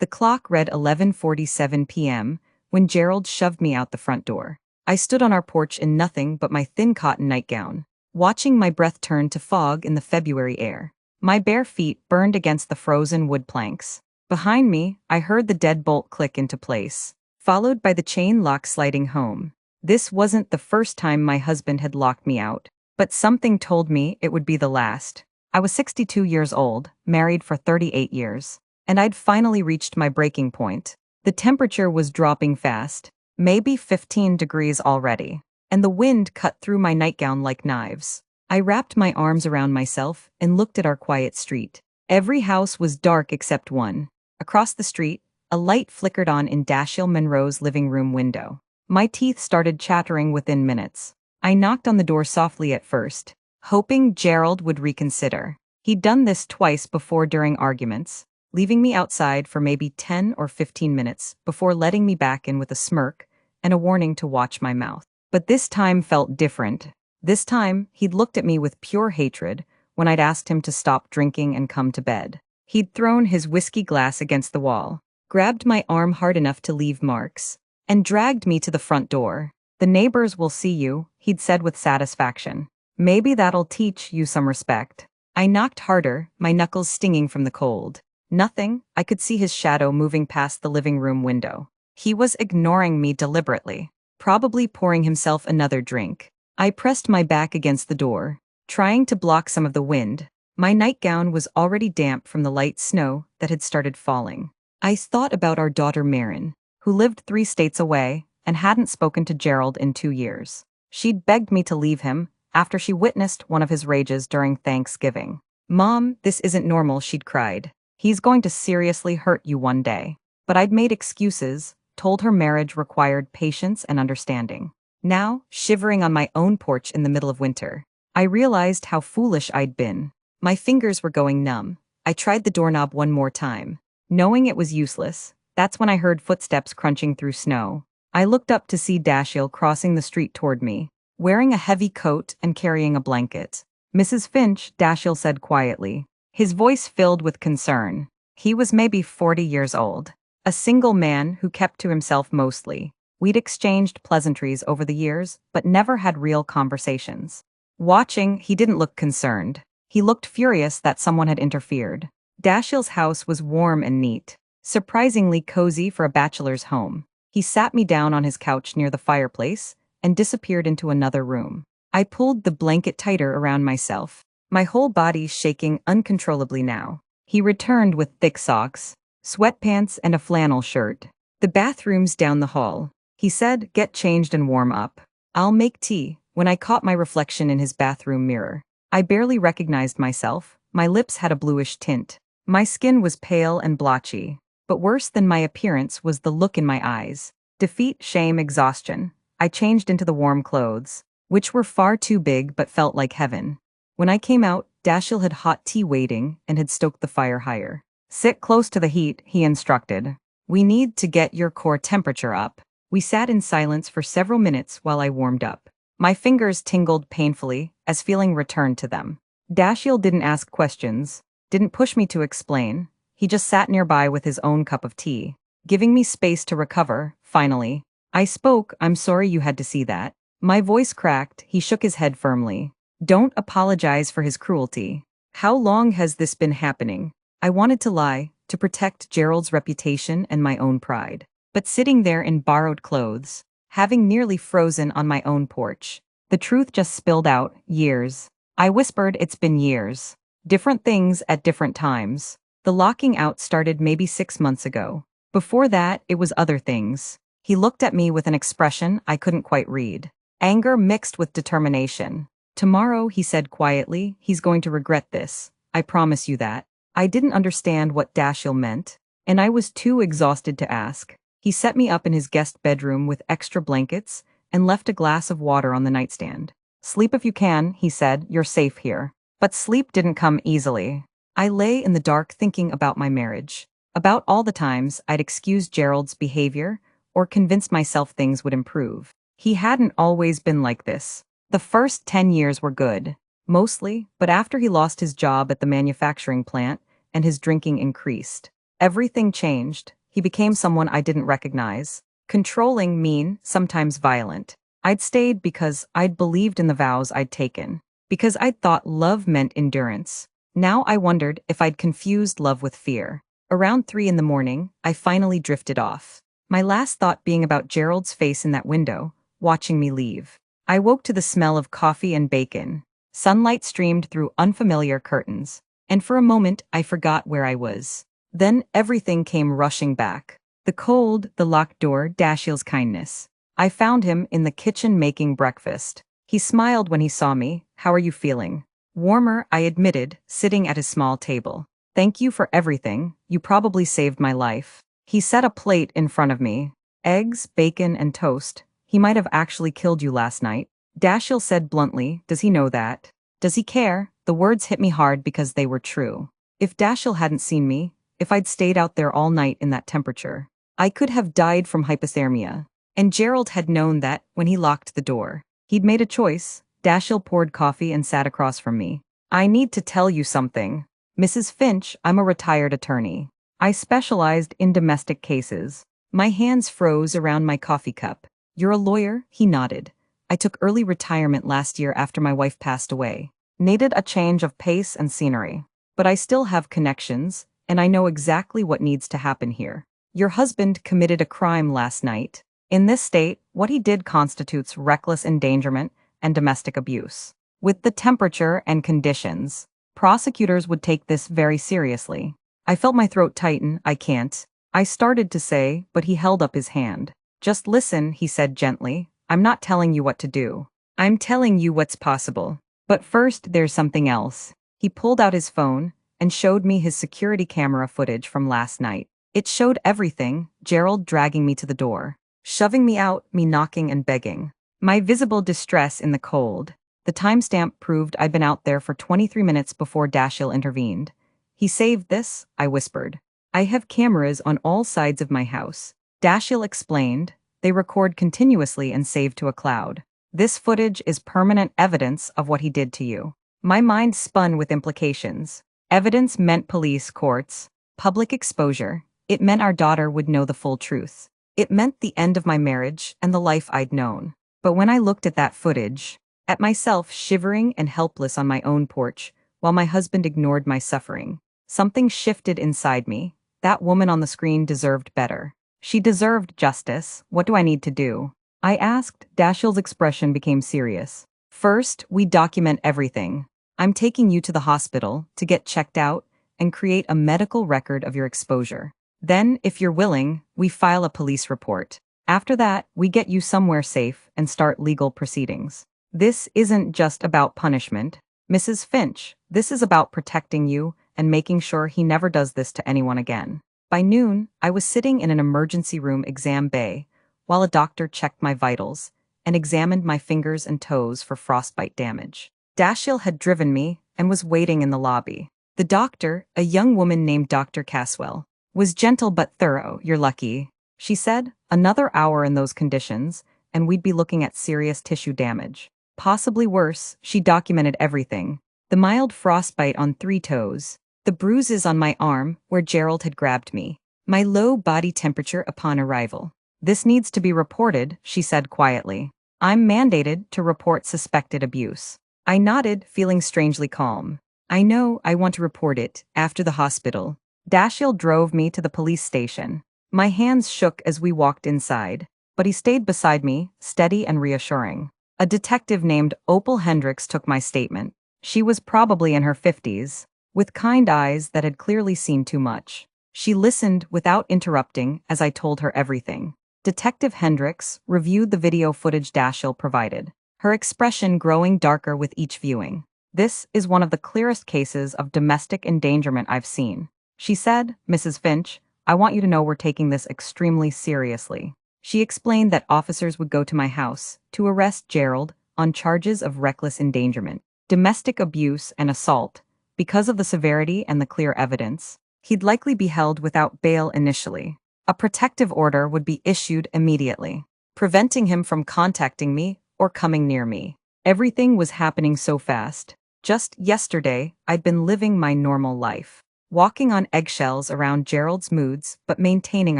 The clock read 11:47 p.m. when Gerald shoved me out the front door. I stood on our porch in nothing but my thin cotton nightgown, watching my breath turn to fog in the February air. My bare feet burned against the frozen wood planks. Behind me, I heard the deadbolt click into place, followed by the chain lock sliding home. This wasn't the first time my husband had locked me out, but something told me it would be the last. I was 62 years old, married for 38 years, and I'd finally reached my breaking point. The temperature was dropping fast, maybe 15 degrees already, and the wind cut through my nightgown like knives. I wrapped my arms around myself and looked at our quiet street. Every house was dark except one. Across the street, a light flickered on in Dashiell Monroe's living room window. My teeth started chattering within minutes. I knocked on the door softly at first, hoping Gerald would reconsider. He'd done this twice before during arguments, leaving me outside for maybe 10 or 15 minutes before letting me back in with a smirk and a warning to watch my mouth. But this time felt different. This time, he'd looked at me with pure hatred when I'd asked him to stop drinking and come to bed. He'd thrown his whiskey glass against the wall, grabbed my arm hard enough to leave marks, and dragged me to the front door. "The neighbors will see you," he'd said with satisfaction. "Maybe that'll teach you some respect." I knocked harder, my knuckles stinging from the cold. Nothing. I could see his shadow moving past the living room window. He was ignoring me deliberately, probably pouring himself another drink. I pressed my back against the door, trying to block some of the wind. My nightgown was already damp from the light snow that had started falling. I thought about our daughter Marin, who lived 3 states away and hadn't spoken to Gerald in 2 years. She'd begged me to leave him after she witnessed one of his rages during Thanksgiving. "Mom, this isn't normal," she'd cried. "He's going to seriously hurt you one day." But I'd made excuses, told her marriage required patience and understanding. Now, shivering on my own porch in the middle of winter, I realized how foolish I'd been. My fingers were going numb. I tried the doorknob one more time. Knowing it was useless, that's when I heard footsteps crunching through snow. I looked up to see Dashiell crossing the street toward me, wearing a heavy coat and carrying a blanket. "Mrs. Finch," Dashiell said quietly, his voice filled with concern. He was maybe 40 years old, a single man who kept to himself mostly. We'd exchanged pleasantries over the years, but never had real conversations. Watching, he didn't look concerned. He looked furious that someone had interfered. Dashiell's house was warm and neat, surprisingly cozy for a bachelor's home. He sat me down on his couch near the fireplace and disappeared into another room. I pulled the blanket tighter around myself, my whole body shaking uncontrollably now. He returned with thick socks, sweatpants, and a flannel shirt. "The bathroom's down the hall," he said. "Get changed and warm up. I'll make tea." When I caught my reflection in his bathroom mirror, I barely recognized myself. My lips had a bluish tint. My skin was pale and blotchy. But worse than my appearance was the look in my eyes. Defeat, shame, exhaustion. I changed into the warm clothes, which were far too big but felt like heaven. When I came out, Dashiell had hot tea waiting and had stoked the fire higher. "Sit close to the heat," he instructed. "We need to get your core temperature up." We sat in silence for several minutes while I warmed up. My fingers tingled painfully as feeling returned to them. Dashiell didn't ask questions, didn't push me to explain. He just sat nearby with his own cup of tea, giving me space to recover. Finally, I spoke. "I'm sorry you had to see that." My voice cracked. He shook his head firmly. "Don't apologize for his cruelty. How long has this been happening?" I wanted to lie, to protect Gerald's reputation and my own pride. But sitting there in borrowed clothes, having nearly frozen on my own porch, the truth just spilled out. "Years." I whispered. "It's been years. Different things at different times. The locking out started maybe 6 months ago. Before that, it was other things." He looked at me with an expression I couldn't quite read. Anger mixed with determination. "Tomorrow," he said quietly, "he's going to regret this. I promise you that." I didn't understand what Dashiell meant, and I was too exhausted to ask. He set me up in his guest bedroom with extra blankets and left a glass of water on the nightstand. "Sleep if you can," he said. "You're safe here." But sleep didn't come easily. I lay in the dark thinking about my marriage, about all the times I'd excused Gerald's behavior or convinced myself things would improve. He hadn't always been like this. The first 10 years were good, mostly, but after he lost his job at the manufacturing plant and his drinking increased, Everything changed. He became someone I didn't recognize. Controlling, mean, sometimes violent. I'd stayed because I'd believed in the vows I'd taken. Because I'd thought love meant endurance. Now I wondered if I'd confused love with fear. Around 3 in the morning, I finally drifted off. My last thought being about Gerald's face in that window, watching me leave. I woke to the smell of coffee and bacon. Sunlight streamed through unfamiliar curtains. And for a moment, I forgot where I was. Then everything came rushing back. The cold, the locked door, Dashiell's kindness. I found him in the kitchen making breakfast. He smiled when he saw me. "How are you feeling?" "Warmer," I admitted, sitting at his small table. "Thank you for everything. You probably saved my life." He set a plate in front of me. Eggs, bacon, and toast. "He might have actually killed you last night." Dashiell said bluntly. "Does he know that? Does he care?" The words hit me hard because they were true. If Dashiell hadn't seen me, if I'd stayed out there all night in that temperature, I could have died from hypothermia. And Gerald had known that when he locked the door. He'd made a choice. Dashiell poured coffee and sat across from me. "I need to tell you something. Mrs. Finch, I'm a retired attorney. I specialized in domestic cases." My hands froze around my coffee cup. "You're a lawyer?" He nodded. "I took early retirement last year after my wife passed away. Needed a change of pace and scenery. But I still have connections, and I know exactly what needs to happen here. Your husband committed a crime last night. In this state, what he did constitutes reckless endangerment and domestic abuse. With the temperature and conditions, prosecutors would take this very seriously." I felt my throat tighten. "I can't." I started to say, but he held up his hand. "Just listen," he said gently. "I'm not telling you what to do. I'm telling you what's possible. But first, there's something else." He pulled out his phone and showed me his security camera footage from last night. It showed everything: Gerald dragging me to the door, shoving me out, me knocking and begging. My visible distress in the cold. The timestamp proved I'd been out there for 23 minutes before Dashiell intervened. "He saved this," I whispered. "I have cameras on all sides of my house." Dashiell explained. "They record continuously and save to a cloud. This footage is permanent evidence of what he did to you." My mind spun with implications. Evidence meant police, courts, public exposure. It meant our daughter would know the full truth. It meant the end of my marriage and the life I'd known. But when I looked at that footage, at myself shivering and helpless on my own porch, while my husband ignored my suffering, something shifted inside me. That woman on the screen deserved better. She deserved justice. "What do I need to do?" I asked. Dashiell's expression became serious. "First, we document everything. I'm taking you to the hospital to get checked out and create a medical record of your exposure. Then, if you're willing, we file a police report. After that, we get you somewhere safe and start legal proceedings. This isn't just about punishment, Mrs. Finch. This is about protecting you and making sure he never does this to anyone again." By noon, I was sitting in an emergency room exam bay while a doctor checked my vitals and examined my fingers and toes for frostbite damage. Dashiell had driven me and was waiting in the lobby. The doctor, a young woman named Dr. Caswell, was gentle but thorough. "You're lucky," she said. "Another hour in those conditions, and we'd be looking at serious tissue damage. Possibly worse." She documented everything. The mild frostbite on 3 toes, the bruises on my arm where Gerald had grabbed me, my low body temperature upon arrival. "This needs to be reported," she said quietly. "I'm mandated to report suspected abuse." I nodded, feeling strangely calm. "I know, I want to report it, after the hospital." Dashiell drove me to the police station. My hands shook as we walked inside, but he stayed beside me, steady and reassuring. A detective named Opal Hendricks took my statement. She was probably in her 50s, with kind eyes that had clearly seen too much. She listened without interrupting as I told her everything. Detective Hendricks reviewed the video footage Dashiell provided, her expression growing darker with each viewing. "This is one of the clearest cases of domestic endangerment I've seen," she said. "Mrs. Finch, I want you to know we're taking this extremely seriously." She explained that officers would go to my house to arrest Gerald on charges of reckless endangerment, domestic abuse, and assault. Because of the severity and the clear evidence, he'd likely be held without bail initially. A protective order would be issued immediately, preventing him from contacting me or coming near me. Everything was happening so fast. Just yesterday, I'd been living my normal life. walking on eggshells around Gerald's moods but maintaining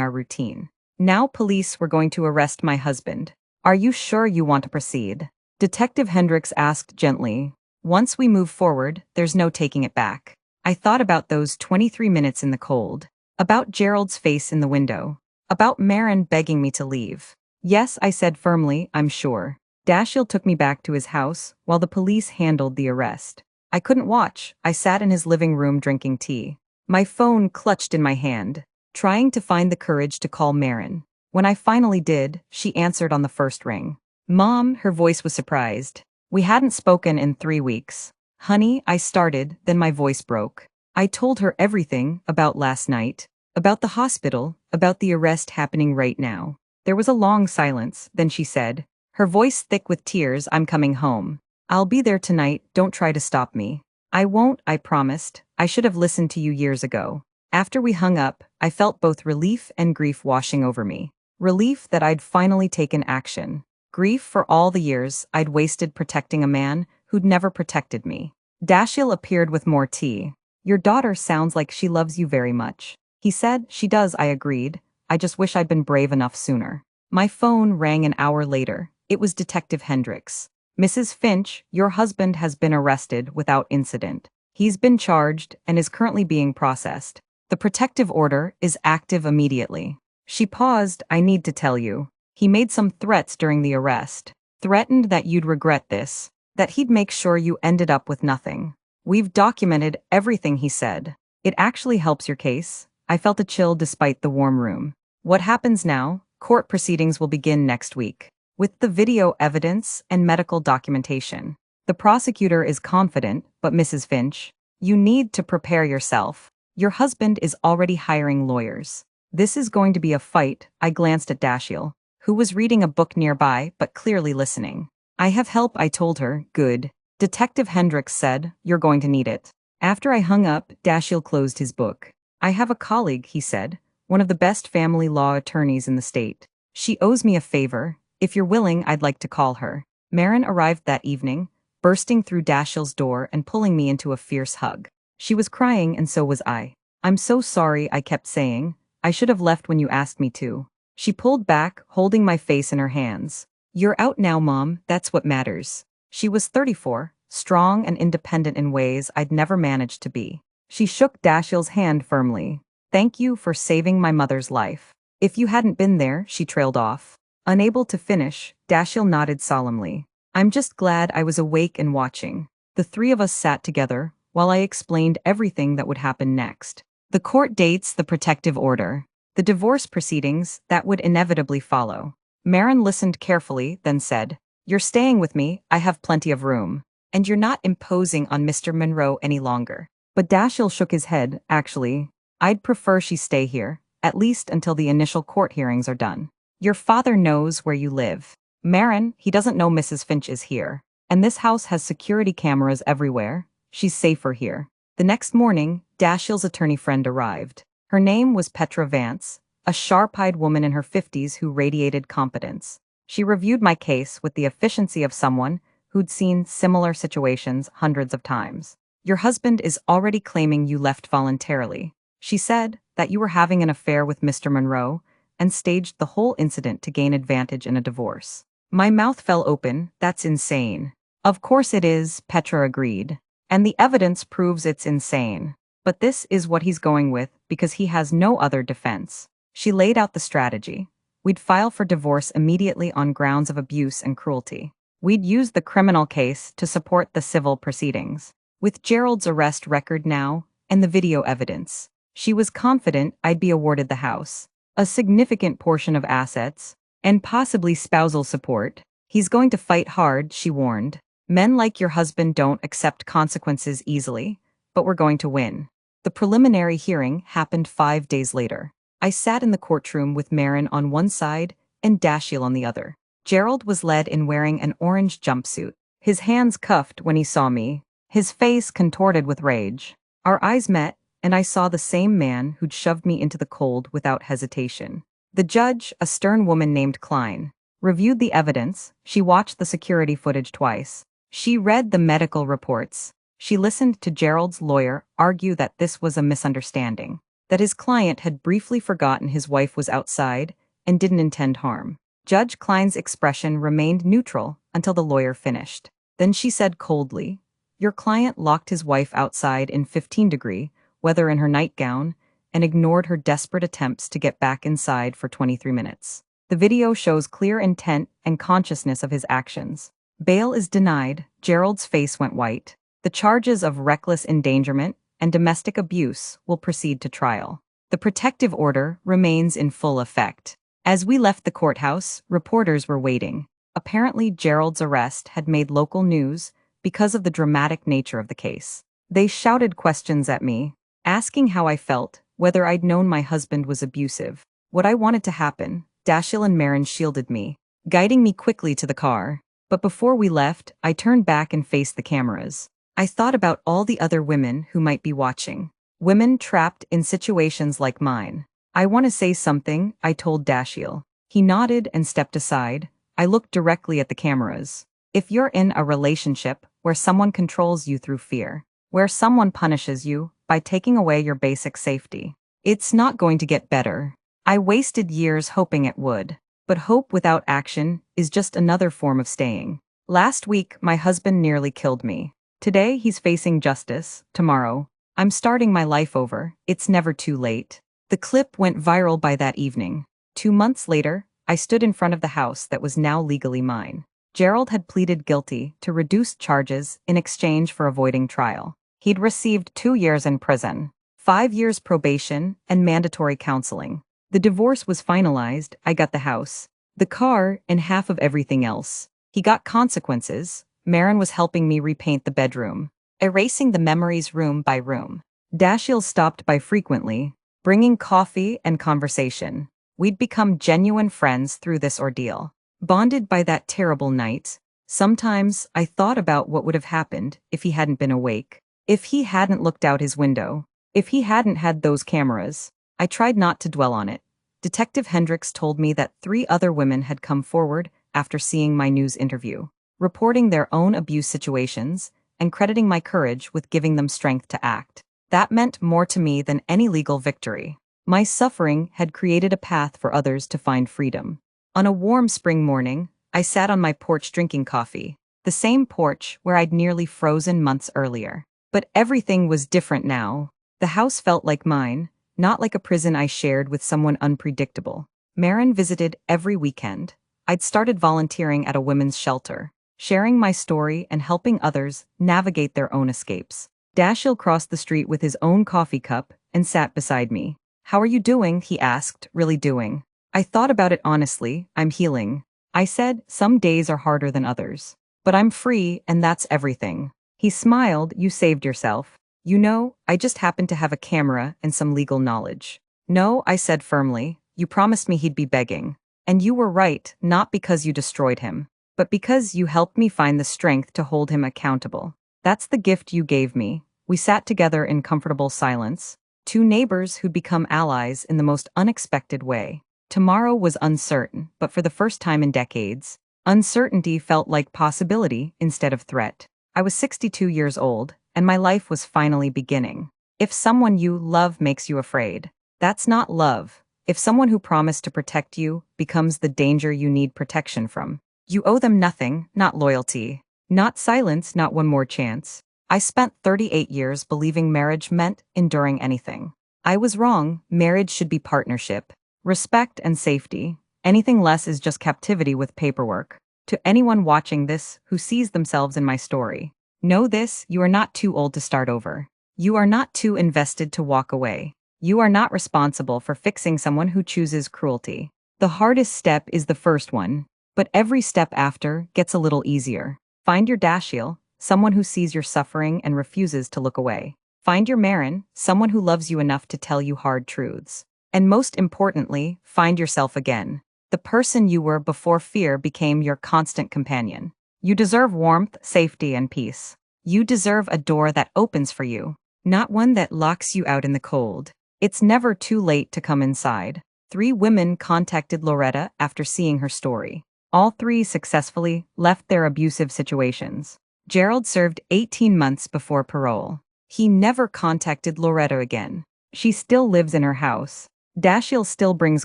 our routine. Now police were going to arrest my husband. Are you sure you want to proceed? Detective Hendricks asked gently. Once we move forward, there's no taking it back. I thought about those 23 minutes in the cold. About Gerald's face in the window. About Marin begging me to leave. Yes, I said firmly, I'm sure. Dashiell took me back to his house while the police handled the arrest. I couldn't watch. I sat in his living room drinking tea. My phone clutched in my hand, trying to find the courage to call Marin. When I finally did, she answered on the first ring. Mom, her voice was surprised. We hadn't spoken in 3 weeks. Honey, I started, then my voice broke. I told her everything about last night, about the hospital, about the arrest happening right now. There was a long silence, then she said, her voice thick with tears, I'm coming home. I'll be there tonight, don't try to stop me. I won't, I promised. I should have listened to you years ago. After we hung up, I felt both relief and grief washing over me. Relief that I'd finally taken action. Grief for all the years I'd wasted protecting a man who'd never protected me. Dashiell appeared with more tea. Your daughter sounds like she loves you very much. He said, she does, I agreed. I just wish I'd been brave enough sooner. My phone rang an hour later. It was Detective Hendricks. Mrs. Finch, your husband has been arrested without incident. He's been charged and is currently being processed. The protective order is active immediately. She paused, I need to tell you. He made some threats during the arrest. Threatened that you'd regret this. That he'd make sure you ended up with nothing. We've documented everything he said. It actually helps your case. I felt a chill despite the warm room. What happens now? Court proceedings will begin next week. With the video evidence and medical documentation. The prosecutor is confident, but Mrs. Finch, you need to prepare yourself. Your husband is already hiring lawyers. This is going to be a fight. I glanced at Dashiell, who was reading a book nearby but clearly listening. I have help, I told her. Good. Detective Hendricks said, you're going to need it. After I hung up, Dashiell closed his book. I have a colleague, he said, one of the best family law attorneys in the state. She owes me a favor. If you're willing, I'd like to call her. Marin arrived that evening, bursting through Dashiell's door and pulling me into a fierce hug. She was crying and so was I. I'm so sorry, I kept saying. I should have left when you asked me to. She pulled back, holding my face in her hands. You're out now, Mom, that's what matters. She was 34, strong and independent in ways I'd never managed to be. She shook Dashiell's hand firmly. Thank you for saving my mother's life. If you hadn't been there, she trailed off. Unable to finish, Dashiell nodded solemnly. I'm just glad I was awake and watching. The three of us sat together, while I explained everything that would happen next. The court dates, the protective order. The divorce proceedings that would inevitably follow. Marin listened carefully, then said, you're staying with me, I have plenty of room. And you're not imposing on Mr. Monroe any longer. But Dashiell shook his head, actually. I'd prefer she stay here, at least until the initial court hearings are done. Your father knows where you live. Marin, he doesn't know Mrs. Finch is here. And this house has security cameras everywhere. She's safer here. The next morning, Dashiell's attorney friend arrived. Her name was Petra Vance, a sharp-eyed woman in her 50s who radiated competence. She reviewed my case with the efficiency of someone who'd seen similar situations hundreds of times. Your husband is already claiming you left voluntarily. She said that you were having an affair with Mr. Monroe and staged the whole incident to gain advantage in a divorce. My mouth fell open. That's insane. Of course it is, Petra agreed. And the evidence proves it's insane. But this is what he's going with because he has no other defense. She laid out the strategy. We'd file for divorce immediately on grounds of abuse and cruelty. We'd use the criminal case to support the civil proceedings. With Gerald's arrest record now and the video evidence, she was confident I'd be awarded the house, a significant portion of assets, and possibly spousal support. He's going to fight hard, she warned. Men like your husband don't accept consequences easily, but we're going to win. The preliminary hearing happened 5 days later. I sat in the courtroom with Marin on one side and Dashiell on the other. Gerald was led in wearing an orange jumpsuit, his hands cuffed when he saw me, his face contorted with rage. Our eyes met, and I saw the same man who'd shoved me into the cold without hesitation. The judge, a stern woman named Klein, reviewed the evidence. She watched the security footage twice. She read the medical reports. She listened to Gerald's lawyer argue that this was a misunderstanding, that his client had briefly forgotten his wife was outside and didn't intend harm. Judge Klein's expression remained neutral until the lawyer finished. Then she said coldly, "Your client locked his wife outside in 15-degree weather in her nightgown and ignored her desperate attempts to get back inside for 23 minutes. The video shows clear intent and consciousness of his actions." Bail is denied. Gerald's face went white. The charges of reckless endangerment and domestic abuse will proceed to trial. The protective order remains in full effect. As we left the courthouse, reporters were waiting. Apparently, Gerald's arrest had made local news because of the dramatic nature of the case. They shouted questions at me, asking how I felt, whether I'd known my husband was abusive, what I wanted to happen. Dashiell and Marin shielded me, guiding me quickly to the car. But before we left, I turned back and faced the cameras. I thought about all the other women who might be watching. Women trapped in situations like mine. "I want to say something," I told Dashiell. He nodded and stepped aside. I looked directly at the cameras. If you're in a relationship where someone controls you through fear, where someone punishes you by taking away your basic safety, it's not going to get better. I wasted years hoping it would. But hope without action is just another form of staying. Last week, my husband nearly killed me. Today, he's facing justice. Tomorrow, I'm starting my life over. It's never too late. The clip went viral by that evening. 2 months later, I stood in front of the house that was now legally mine. Gerald had pleaded guilty to reduced charges in exchange for avoiding trial. He'd received 2 years in prison, 5 years probation, and mandatory counseling. The divorce was finalized. I got the house, the car, and half of everything else. He got consequences. Marin was helping me repaint the bedroom, erasing the memories room by room. Dashiell stopped by frequently, bringing coffee and conversation. We'd become genuine friends through this ordeal. Bonded by that terrible night, sometimes I thought about what would have happened if he hadn't been awake, if he hadn't looked out his window, if he hadn't had those cameras. I tried not to dwell on it. Detective Hendricks told me that 3 other women had come forward after seeing my news interview, reporting their own abuse situations and crediting my courage with giving them strength to act. That meant more to me than any legal victory. My suffering had created a path for others to find freedom. On a warm spring morning, I sat on my porch drinking coffee, the same porch where I'd nearly frozen months earlier. But everything was different now. The house felt like mine, not like a prison I shared with someone unpredictable. Marin visited every weekend. I'd started volunteering at a women's shelter, sharing my story and helping others navigate their own escapes. Dashiell crossed the street with his own coffee cup and sat beside me. "How are you doing?" he asked. "Really doing?" I thought about it honestly. "I'm healing." I said, "Some days are harder than others. But I'm free, and that's everything." He smiled. "You saved yourself. You know, I just happened to have a camera and some legal knowledge." "No," I said firmly. "You promised me he'd be begging. And you were right, not because you destroyed him, but because you helped me find the strength to hold him accountable. That's the gift you gave me." We sat together in comfortable silence, 2 neighbors who'd become allies in the most unexpected way. Tomorrow was uncertain, but for the first time in decades, uncertainty felt like possibility instead of threat. I was 62 years old, and my life was finally beginning. If someone you love makes you afraid, that's not love. If someone who promised to protect you becomes the danger you need protection from, you owe them nothing, not loyalty, not silence, not one more chance. I spent 38 years believing marriage meant enduring anything. I was wrong. Marriage should be partnership, respect, and safety. Anything less is just captivity with paperwork. To anyone watching this who sees themselves in my story, know this: you are not too old to start over. You are not too invested to walk away. You are not responsible for fixing someone who chooses cruelty. The hardest step is the first one, but every step after gets a little easier. Find your Dashiell, someone who sees your suffering and refuses to look away. Find your Marin, someone who loves you enough to tell you hard truths. And most importantly, find yourself again. The person you were before fear became your constant companion. You deserve warmth, safety, and peace. You deserve a door that opens for you, not one that locks you out in the cold. It's never too late to come inside. 3 women contacted Loretta after seeing her story. All 3 successfully left their abusive situations. Gerald served 18 months before parole. He never contacted Loretta again. She still lives in her house. Dashiell still brings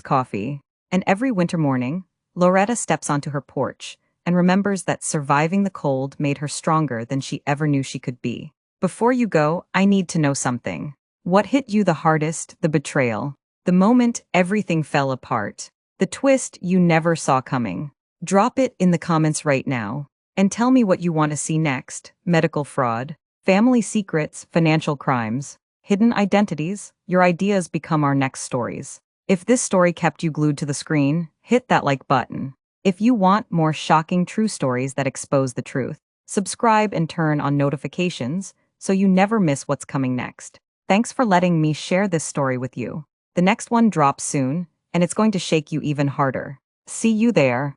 coffee. And every winter morning, Loretta steps onto her porch and remembers that surviving the cold made her stronger than she ever knew she could be. Before you go, I need to know something. What hit you the hardest, the betrayal? The moment everything fell apart? The twist you never saw coming? Drop it in the comments right now. And tell me what you want to see next. Medical fraud, family secrets, financial crimes, hidden identities. Your ideas become our next stories. If this story kept you glued to the screen, hit that like button. If you want more shocking true stories that expose the truth, subscribe and turn on notifications so you never miss what's coming next. Thanks for letting me share this story with you. The next one drops soon, and it's going to shake you even harder. See you there.